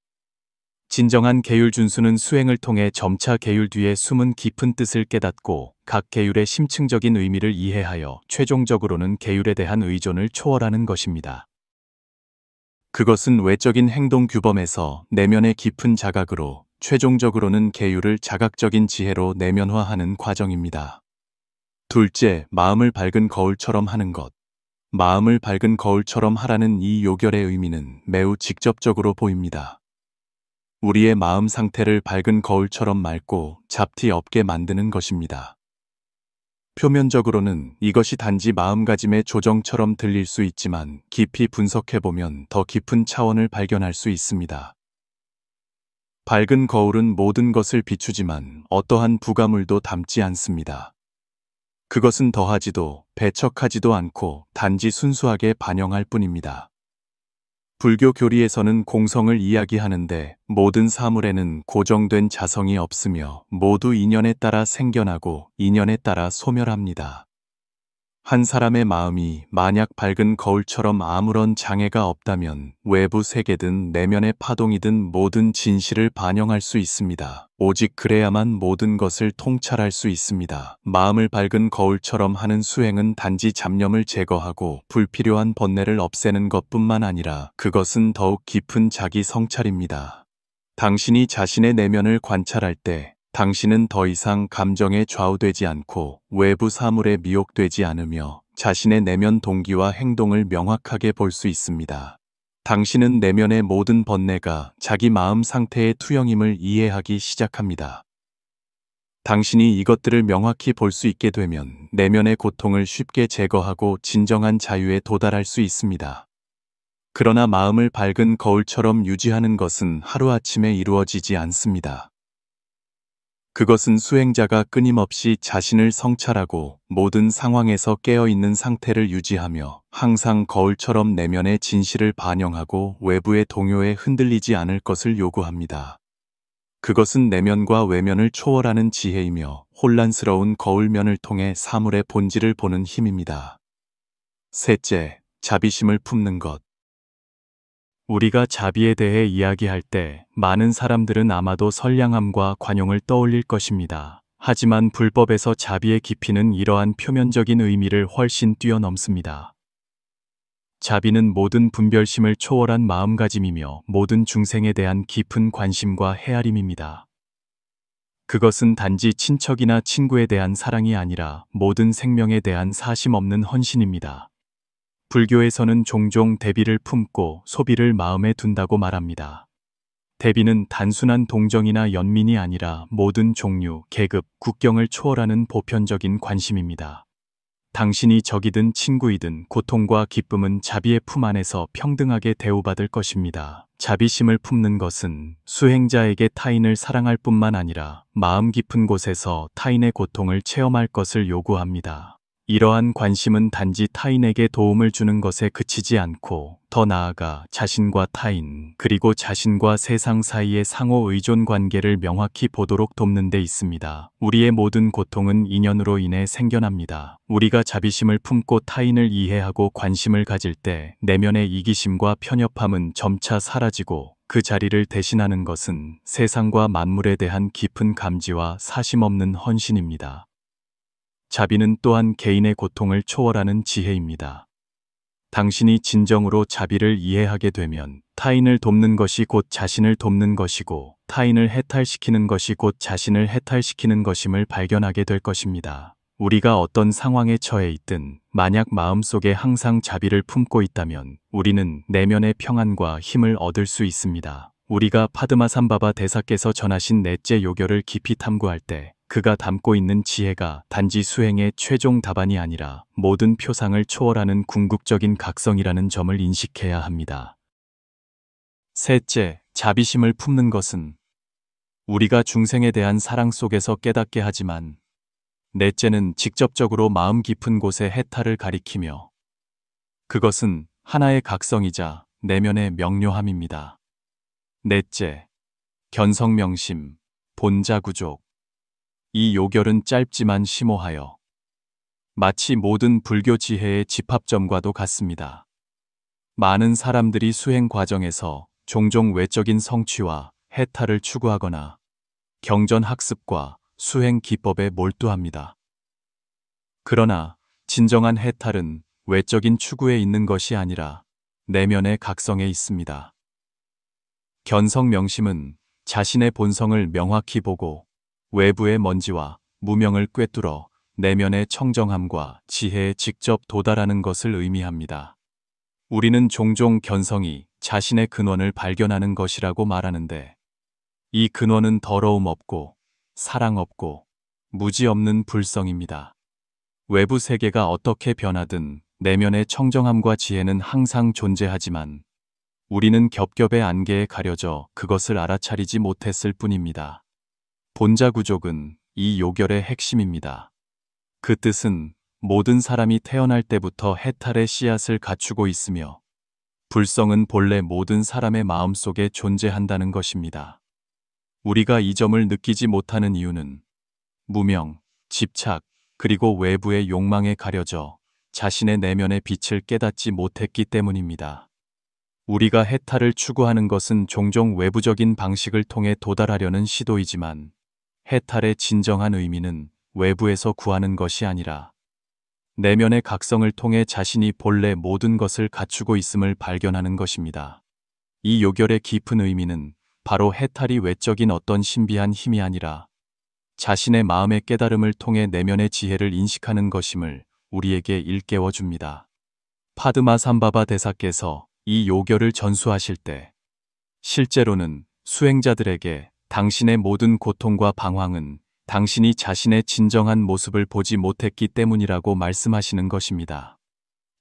진정한 계율 준수는 수행을 통해 점차 계율 뒤에 숨은 깊은 뜻을 깨닫고 각 계율의 심층적인 의미를 이해하여 최종적으로는 계율에 대한 의존을 초월하는 것입니다. 그것은 외적인 행동 규범에서 내면의 깊은 자각으로 최종적으로는 계율을 자각적인 지혜로 내면화하는 과정입니다. 둘째, 마음을 밝은 거울처럼 하는 것. 마음을 밝은 거울처럼 하라는 이 요결의 의미는 매우 직접적으로 보입니다. 우리의 마음 상태를 밝은 거울처럼 맑고 잡티 없게 만드는 것입니다. 표면적으로는 이것이 단지 마음가짐의 조정처럼 들릴 수 있지만 깊이 분석해보면 더 깊은 차원을 발견할 수 있습니다. 밝은 거울은 모든 것을 비추지만 어떠한 부가물도 담지 않습니다. 그것은 더하지도 배척하지도 않고 단지 순수하게 반영할 뿐입니다. 불교 교리에서는 공성을 이야기하는데 모든 사물에는 고정된 자성이 없으며 모두 인연에 따라 생겨나고 인연에 따라 소멸합니다. 한 사람의 마음이 만약 밝은 거울처럼 아무런 장애가 없다면 외부 세계든 내면의 파동이든 모든 진실을 반영할 수 있습니다. 오직 그래야만 모든 것을 통찰할 수 있습니다. 마음을 밝은 거울처럼 하는 수행은 단지 잡념을 제거하고 불필요한 번뇌를 없애는 것뿐만 아니라 그것은 더욱 깊은 자기 성찰입니다. 당신이 자신의 내면을 관찰할 때 당신은 더 이상 감정에 좌우되지 않고 외부 사물에 미혹되지 않으며 자신의 내면 동기와 행동을 명확하게 볼 수 있습니다. 당신은 내면의 모든 번뇌가 자기 마음 상태의 투영임을 이해하기 시작합니다. 당신이 이것들을 명확히 볼 수 있게 되면 내면의 고통을 쉽게 제거하고 진정한 자유에 도달할 수 있습니다. 그러나 마음을 밝은 거울처럼 유지하는 것은 하루아침에 이루어지지 않습니다. 그것은 수행자가 끊임없이 자신을 성찰하고 모든 상황에서 깨어있는 상태를 유지하며 항상 거울처럼 내면의 진실을 반영하고 외부의 동요에 흔들리지 않을 것을 요구합니다. 그것은 내면과 외면을 초월하는 지혜이며 혼란스러운 거울면을 통해 사물의 본질을 보는 힘입니다. 셋째, 자비심을 품는 것. 우리가 자비에 대해 이야기할 때 많은 사람들은 아마도 선량함과 관용을 떠올릴 것입니다. 하지만 불법에서 자비의 깊이는 이러한 표면적인 의미를 훨씬 뛰어넘습니다. 자비는 모든 분별심을 초월한 마음가짐이며 모든 중생에 대한 깊은 관심과 헤아림입니다. 그것은 단지 친척이나 친구에 대한 사랑이 아니라 모든 생명에 대한 사심 없는 헌신입니다. 불교에서는 종종 대비를 품고 소비를 마음에 둔다고 말합니다. 대비는 단순한 동정이나 연민이 아니라 모든 종류, 계급, 국경을 초월하는 보편적인 관심입니다. 당신이 적이든 친구이든 고통과 기쁨은 자비의 품 안에서 평등하게 대우받을 것입니다. 자비심을 품는 것은 수행자에게 타인을 사랑할 뿐만 아니라 마음 깊은 곳에서 타인의 고통을 체험할 것을 요구합니다. 이러한 관심은 단지 타인에게 도움을 주는 것에 그치지 않고 더 나아가 자신과 타인, 그리고 자신과 세상 사이의 상호 의존 관계를 명확히 보도록 돕는 데 있습니다. 우리의 모든 고통은 인연으로 인해 생겨납니다. 우리가 자비심을 품고 타인을 이해하고 관심을 가질 때 내면의 이기심과 편협함은 점차 사라지고 그 자리를 대신하는 것은 세상과 만물에 대한 깊은 감지와 사심 없는 헌신입니다. 자비는 또한 개인의 고통을 초월하는 지혜입니다. 당신이 진정으로 자비를 이해하게 되면 타인을 돕는 것이 곧 자신을 돕는 것이고 타인을 해탈시키는 것이 곧 자신을 해탈시키는 것임을 발견하게 될 것입니다. 우리가 어떤 상황에 처해 있든 만약 마음속에 항상 자비를 품고 있다면 우리는 내면의 평안과 힘을 얻을 수 있습니다. 우리가 파드마삼바바 대사께서 전하신 넷째 요결을 깊이 탐구할 때 그가 담고 있는 지혜가 단지 수행의 최종 답안이 아니라 모든 표상을 초월하는 궁극적인 각성이라는 점을 인식해야 합니다. 셋째, 자비심을 품는 것은 우리가 중생에 대한 사랑 속에서 깨닫게 하지만 넷째는 직접적으로 마음 깊은 곳의 해탈을 가리키며 그것은 하나의 각성이자 내면의 명료함입니다. 넷째, 견성명심, 본자구족. 이 요결은 짧지만 심오하여 마치 모든 불교 지혜의 집합점과도 같습니다. 많은 사람들이 수행 과정에서 종종 외적인 성취와 해탈을 추구하거나 경전 학습과 수행 기법에 몰두합니다. 그러나 진정한 해탈은 외적인 추구에 있는 것이 아니라 내면의 각성에 있습니다. 견성명심은 자신의 본성을 명확히 보고 외부의 먼지와 무명을 꿰뚫어 내면의 청정함과 지혜에 직접 도달하는 것을 의미합니다. 우리는 종종 견성이 자신의 근원을 발견하는 것이라고 말하는데 이 근원은 더러움 없고 사랑 없고 무지 없는 불성입니다. 외부 세계가 어떻게 변하든 내면의 청정함과 지혜는 항상 존재하지만 우리는 겹겹의 안개에 가려져 그것을 알아차리지 못했을 뿐입니다. 본자구족은 이 요결의 핵심입니다. 그 뜻은 모든 사람이 태어날 때부터 해탈의 씨앗을 갖추고 있으며 불성은 본래 모든 사람의 마음속에 존재한다는 것입니다. 우리가 이 점을 느끼지 못하는 이유는 무명, 집착, 그리고 외부의 욕망에 가려져 자신의 내면의 빛을 깨닫지 못했기 때문입니다. 우리가 해탈을 추구하는 것은 종종 외부적인 방식을 통해 도달하려는 시도이지만 해탈의 진정한 의미는 외부에서 구하는 것이 아니라 내면의 각성을 통해 자신이 본래 모든 것을 갖추고 있음을 발견하는 것입니다. 이 요결의 깊은 의미는 바로 해탈이 외적인 어떤 신비한 힘이 아니라 자신의 마음의 깨달음을 통해 내면의 지혜를 인식하는 것임을 우리에게 일깨워 줍니다. 파드마삼바바 대사께서 이 요결을 전수하실 때 실제로는 수행자들에게 당신의 모든 고통과 방황은 당신이 자신의 진정한 모습을 보지 못했기 때문이라고 말씀하시는 것입니다.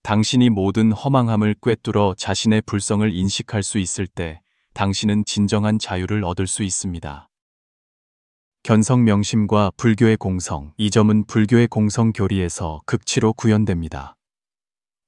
당신이 모든 허망함을 꿰뚫어 자신의 불성을 인식할 수 있을 때 당신은 진정한 자유를 얻을 수 있습니다. 견성명심과 불교의 공성, 이 점은 불교의 공성 교리에서 극치로 구현됩니다.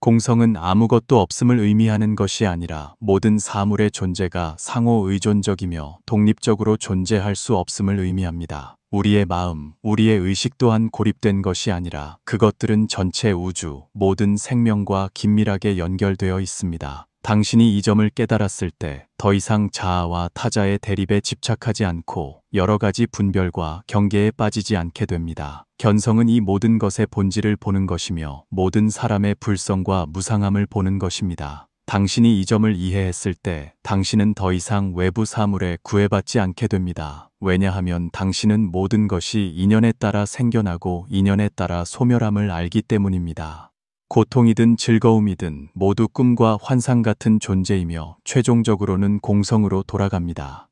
공성은 아무것도 없음을 의미하는 것이 아니라 모든 사물의 존재가 상호 의존적이며 독립적으로 존재할 수 없음을 의미합니다. 우리의 마음, 우리의 의식 또한 고립된 것이 아니라 그것들은 전체 우주, 모든 생명과 긴밀하게 연결되어 있습니다. 당신이 이 점을 깨달았을 때 더 이상 자아와 타자의 대립에 집착하지 않고 여러 가지 분별과 경계에 빠지지 않게 됩니다. 견성은 이 모든 것의 본질을 보는 것이며 모든 사람의 불성과 무상함을 보는 것입니다. 당신이 이 점을 이해했을 때 당신은 더 이상 외부 사물에 구애받지 않게 됩니다. 왜냐하면 당신은 모든 것이 인연에 따라 생겨나고 인연에 따라 소멸함을 알기 때문입니다. 고통이든 즐거움이든 모두 꿈과 환상 같은 존재이며 최종적으로는 공성으로 돌아갑니다.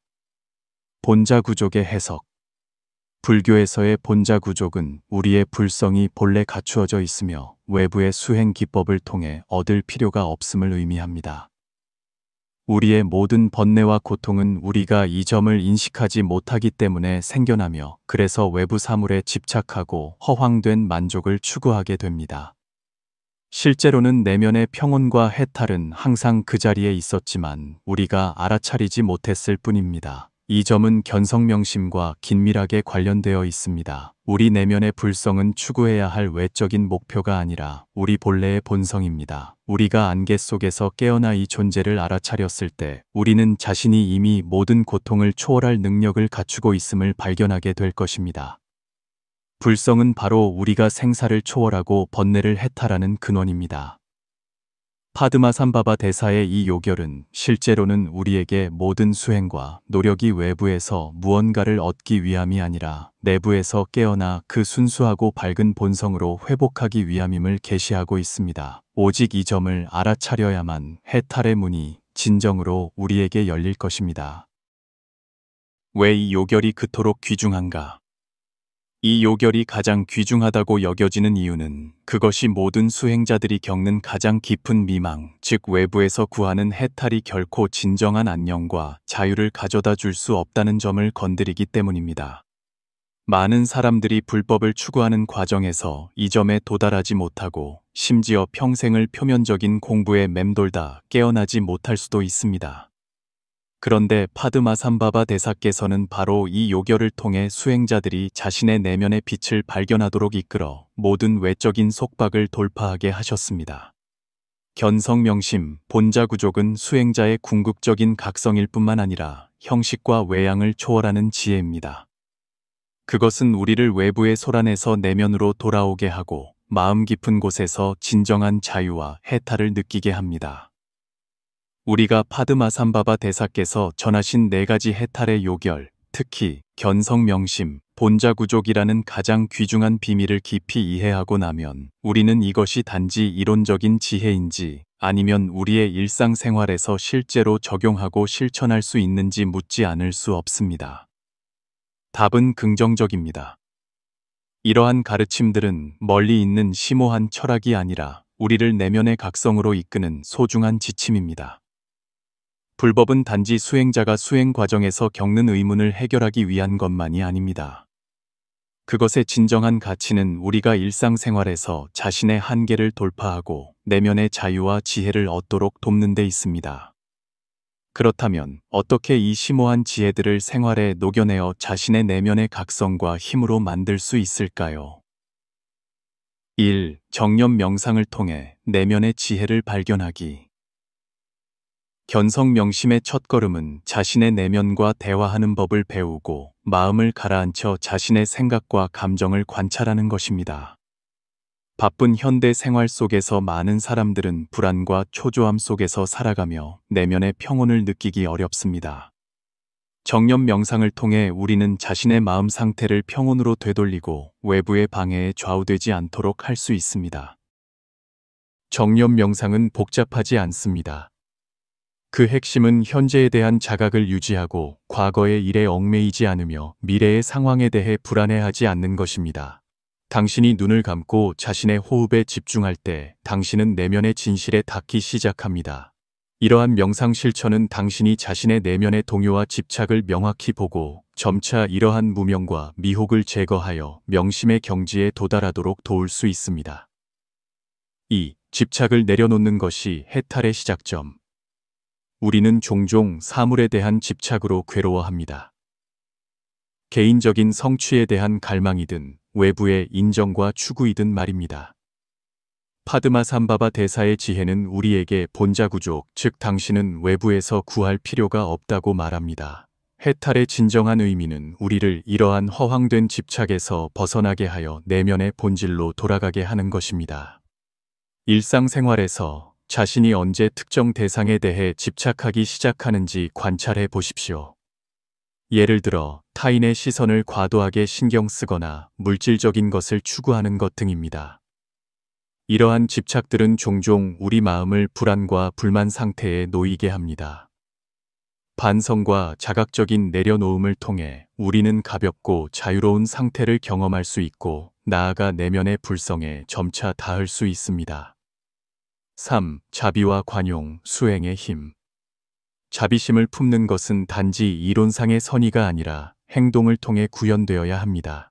본자구족의 해석. 불교에서의 본자구족은 우리의 불성이 본래 갖추어져 있으며 외부의 수행 기법을 통해 얻을 필요가 없음을 의미합니다. 우리의 모든 번뇌와 고통은 우리가 이 점을 인식하지 못하기 때문에 생겨나며 그래서 외부 사물에 집착하고 허황된 만족을 추구하게 됩니다. 실제로는 내면의 평온과 해탈은 항상 그 자리에 있었지만 우리가 알아차리지 못했을 뿐입니다. 이 점은 견성명심과 긴밀하게 관련되어 있습니다. 우리 내면의 불성은 추구해야 할 외적인 목표가 아니라 우리 본래의 본성입니다. 우리가 안개 속에서 깨어나 이 존재를 알아차렸을 때 우리는 자신이 이미 모든 고통을 초월할 능력을 갖추고 있음을 발견하게 될 것입니다. 불성은 바로 우리가 생사를 초월하고 번뇌를 해탈하는 근원입니다. 파드마삼바바 대사의 이 요결은 실제로는 우리에게 모든 수행과 노력이 외부에서 무언가를 얻기 위함이 아니라 내부에서 깨어나 그 순수하고 밝은 본성으로 회복하기 위함임을 계시하고 있습니다. 오직 이 점을 알아차려야만 해탈의 문이 진정으로 우리에게 열릴 것입니다. 왜 이 요결이 그토록 귀중한가? 이 요결이 가장 귀중하다고 여겨지는 이유는 그것이 모든 수행자들이 겪는 가장 깊은 미망, 즉 외부에서 구하는 해탈이 결코 진정한 안녕과 자유를 가져다 줄 수 없다는 점을 건드리기 때문입니다. 많은 사람들이 불법을 추구하는 과정에서 이 점에 도달하지 못하고 심지어 평생을 표면적인 공부에 맴돌다 깨어나지 못할 수도 있습니다. 그런데 파드마삼바바 대사께서는 바로 이 요결을 통해 수행자들이 자신의 내면의 빛을 발견하도록 이끌어 모든 외적인 속박을 돌파하게 하셨습니다. 견성명심, 본자구족은 수행자의 궁극적인 각성일 뿐만 아니라 형식과 외양을 초월하는 지혜입니다. 그것은 우리를 외부의 소란에서 내면으로 돌아오게 하고 마음 깊은 곳에서 진정한 자유와 해탈을 느끼게 합니다. 우리가 파드마삼바바 대사께서 전하신 4가지 해탈의 요결, 특히 견성명심, 본자구족이라는 가장 귀중한 비밀을 깊이 이해하고 나면 우리는 이것이 단지 이론적인 지혜인지 아니면 우리의 일상생활에서 실제로 적용하고 실천할 수 있는지 묻지 않을 수 없습니다. 답은 긍정적입니다. 이러한 가르침들은 멀리 있는 심오한 철학이 아니라 우리를 내면의 각성으로 이끄는 소중한 지침입니다. 불법은 단지 수행자가 수행 과정에서 겪는 의문을 해결하기 위한 것만이 아닙니다. 그것의 진정한 가치는 우리가 일상생활에서 자신의 한계를 돌파하고 내면의 자유와 지혜를 얻도록 돕는 데 있습니다. 그렇다면 어떻게 이 심오한 지혜들을 생활에 녹여내어 자신의 내면의 각성과 힘으로 만들 수 있을까요? 1. 정념 명상을 통해 내면의 지혜를 발견하기. 견성명심의 첫걸음은 자신의 내면과 대화하는 법을 배우고 마음을 가라앉혀 자신의 생각과 감정을 관찰하는 것입니다. 바쁜 현대 생활 속에서 많은 사람들은 불안과 초조함 속에서 살아가며 내면의 평온을 느끼기 어렵습니다. 정념 명상을 통해 우리는 자신의 마음 상태를 평온으로 되돌리고 외부의 방해에 좌우되지 않도록 할 수 있습니다. 정념 명상은 복잡하지 않습니다. 그 핵심은 현재에 대한 자각을 유지하고 과거의 일에 얽매이지 않으며 미래의 상황에 대해 불안해하지 않는 것입니다. 당신이 눈을 감고 자신의 호흡에 집중할 때 당신은 내면의 진실에 닿기 시작합니다. 이러한 명상 실천은 당신이 자신의 내면의 동요와 집착을 명확히 보고 점차 이러한 무명과 미혹을 제거하여 명심의 경지에 도달하도록 도울 수 있습니다. 2. 집착을 내려놓는 것이 해탈의 시작점. 우리는 종종 사물에 대한 집착으로 괴로워합니다. 개인적인 성취에 대한 갈망이든 외부의 인정과 추구이든 말입니다. 파드마삼바바 대사의 지혜는 우리에게 본자구조, 즉 당신은 외부에서 구할 필요가 없다고 말합니다. 해탈의 진정한 의미는 우리를 이러한 허황된 집착에서 벗어나게 하여 내면의 본질로 돌아가게 하는 것입니다. 일상생활에서 자신이 언제 특정 대상에 대해 집착하기 시작하는지 관찰해 보십시오. 예를 들어 타인의 시선을 과도하게 신경 쓰거나 물질적인 것을 추구하는 것 등입니다. 이러한 집착들은 종종 우리 마음을 불안과 불만 상태에 놓이게 합니다. 반성과 자각적인 내려놓음을 통해 우리는 가볍고 자유로운 상태를 경험할 수 있고 나아가 내면의 불성에 점차 닿을 수 있습니다. 3. 자비와 관용, 수행의 힘. 자비심을 품는 것은 단지 이론상의 선의가 아니라 행동을 통해 구현되어야 합니다.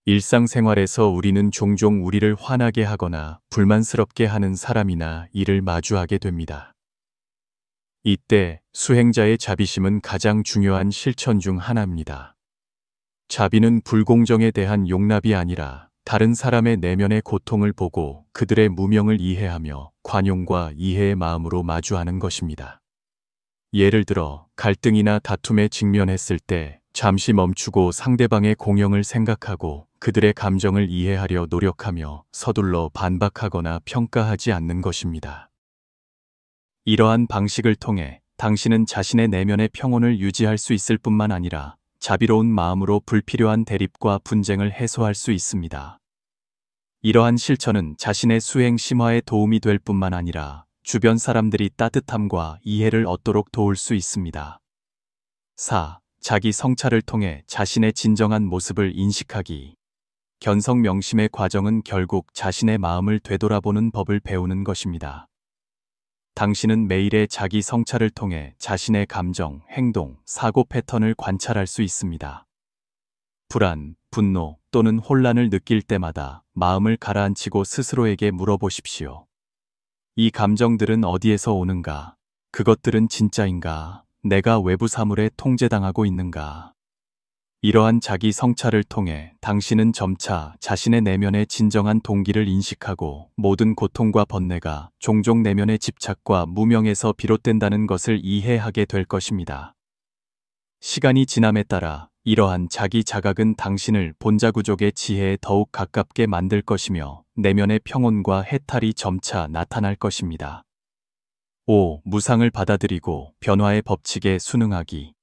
일상생활에서 우리는 종종 우리를 화나게 하거나 불만스럽게 하는 사람이나 일을 마주하게 됩니다. 이때 수행자의 자비심은 가장 중요한 실천 중 하나입니다. 자비는 불공정에 대한 용납이 아니라 다른 사람의 내면의 고통을 보고 그들의 무명을 이해하며 관용과 이해의 마음으로 마주하는 것입니다. 예를 들어 갈등이나 다툼에 직면했을 때 잠시 멈추고 상대방의 공영을 생각하고 그들의 감정을 이해하려 노력하며 서둘러 반박하거나 평가하지 않는 것입니다. 이러한 방식을 통해 당신은 자신의 내면의 평온을 유지할 수 있을 뿐만 아니라 자비로운 마음으로 불필요한 대립과 분쟁을 해소할 수 있습니다. 이러한 실천은 자신의 수행 심화에 도움이 될 뿐만 아니라 주변 사람들이 따뜻함과 이해를 얻도록 도울 수 있습니다. 4. 자기 성찰을 통해 자신의 진정한 모습을 인식하기. 견성 명심의 과정은 결국 자신의 마음을 되돌아보는 법을 배우는 것입니다. 당신은 매일의 자기 성찰을 통해 자신의 감정, 행동, 사고 패턴을 관찰할 수 있습니다. 불안, 분노 또는 혼란을 느낄 때마다 마음을 가라앉히고 스스로에게 물어보십시오. 이 감정들은 어디에서 오는가? 그것들은 진짜인가? 내가 외부 사물에 통제당하고 있는가? 이러한 자기 성찰을 통해 당신은 점차 자신의 내면의 진정한 동기를 인식하고 모든 고통과 번뇌가 종종 내면의 집착과 무명에서 비롯된다는 것을 이해하게 될 것입니다. 시간이 지남에 따라 이러한 자기 자각은 당신을 본자구족의 지혜에 더욱 가깝게 만들 것이며 내면의 평온과 해탈이 점차 나타날 것입니다. 5. 무상을 받아들이고 변화의 법칙에 순응하기.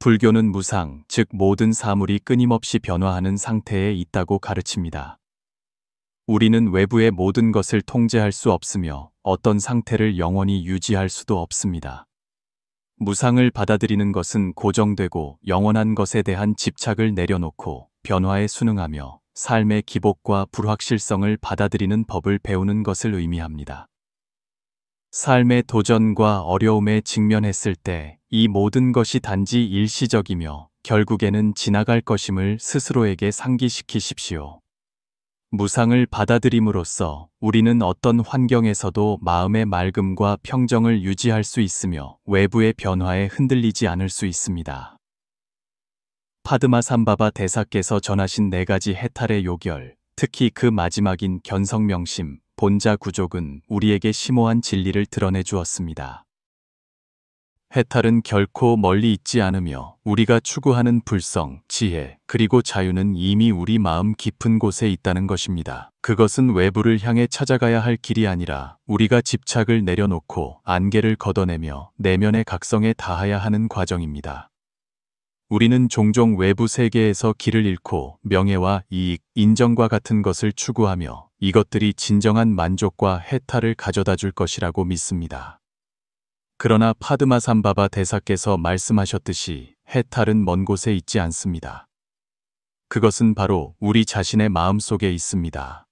불교는 무상, 즉 모든 사물이 끊임없이 변화하는 상태에 있다고 가르칩니다. 우리는 외부의 모든 것을 통제할 수 없으며 어떤 상태를 영원히 유지할 수도 없습니다. 무상을 받아들이는 것은 고정되고 영원한 것에 대한 집착을 내려놓고 변화에 순응하며 삶의 기복과 불확실성을 받아들이는 법을 배우는 것을 의미합니다. 삶의 도전과 어려움에 직면했을 때 이 모든 것이 단지 일시적이며 결국에는 지나갈 것임을 스스로에게 상기시키십시오. 무상을 받아들임으로써 우리는 어떤 환경에서도 마음의 맑음과 평정을 유지할 수 있으며 외부의 변화에 흔들리지 않을 수 있습니다. 파드마삼바바 대사께서 전하신 4가지 해탈의 요결, 특히 그 마지막인 견성명심, 본자 구족은 우리에게 심오한 진리를 드러내 주었습니다. 해탈은 결코 멀리 있지 않으며 우리가 추구하는 불성, 지혜, 그리고 자유는 이미 우리 마음 깊은 곳에 있다는 것입니다. 그것은 외부를 향해 찾아가야 할 길이 아니라 우리가 집착을 내려놓고 안개를 걷어내며 내면의 각성에 닿아야 하는 과정입니다. 우리는 종종 외부 세계에서 길을 잃고 명예와 이익, 인정과 같은 것을 추구하며 이것들이 진정한 만족과 해탈을 가져다 줄 것이라고 믿습니다. 그러나 파드마삼바바 대사께서 말씀하셨듯이 해탈은 먼 곳에 있지 않습니다. 그것은 바로 우리 자신의 마음 속에 있습니다.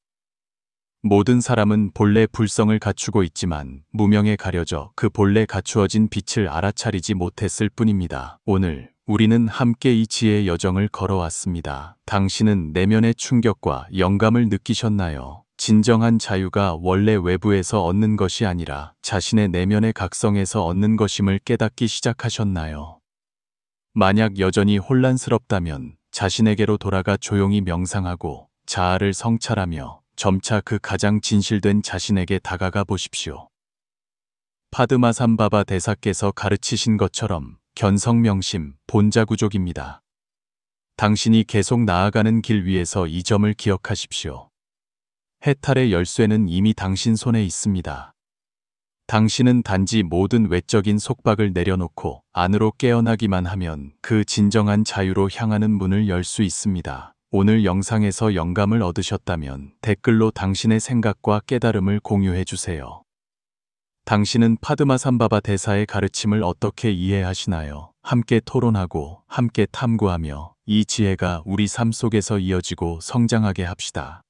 모든 사람은 본래 불성을 갖추고 있지만 무명에 가려져 그 본래 갖추어진 빛을 알아차리지 못했을 뿐입니다. 오늘 우리는 함께 이 지혜의 여정을 걸어왔습니다. 당신은 내면의 충격과 영감을 느끼셨나요? 진정한 자유가 원래 외부에서 얻는 것이 아니라 자신의 내면의 각성에서 얻는 것임을 깨닫기 시작하셨나요? 만약 여전히 혼란스럽다면 자신에게로 돌아가 조용히 명상하고 자아를 성찰하며 점차 그 가장 진실된 자신에게 다가가 보십시오. 파드마삼바바 대사께서 가르치신 것처럼 견성명심, 본자구족입니다. 당신이 계속 나아가는 길 위에서 이 점을 기억하십시오. 해탈의 열쇠는 이미 당신 손에 있습니다. 당신은 단지 모든 외적인 속박을 내려놓고 안으로 깨어나기만 하면 그 진정한 자유로 향하는 문을 열 수 있습니다. 오늘 영상에서 영감을 얻으셨다면 댓글로 당신의 생각과 깨달음을 공유해 주세요. 당신은 파드마삼바바 대사의 가르침을 어떻게 이해하시나요? 함께 토론하고 함께 탐구하며 이 지혜가 우리 삶 속에서 이어지고 성장하게 합시다.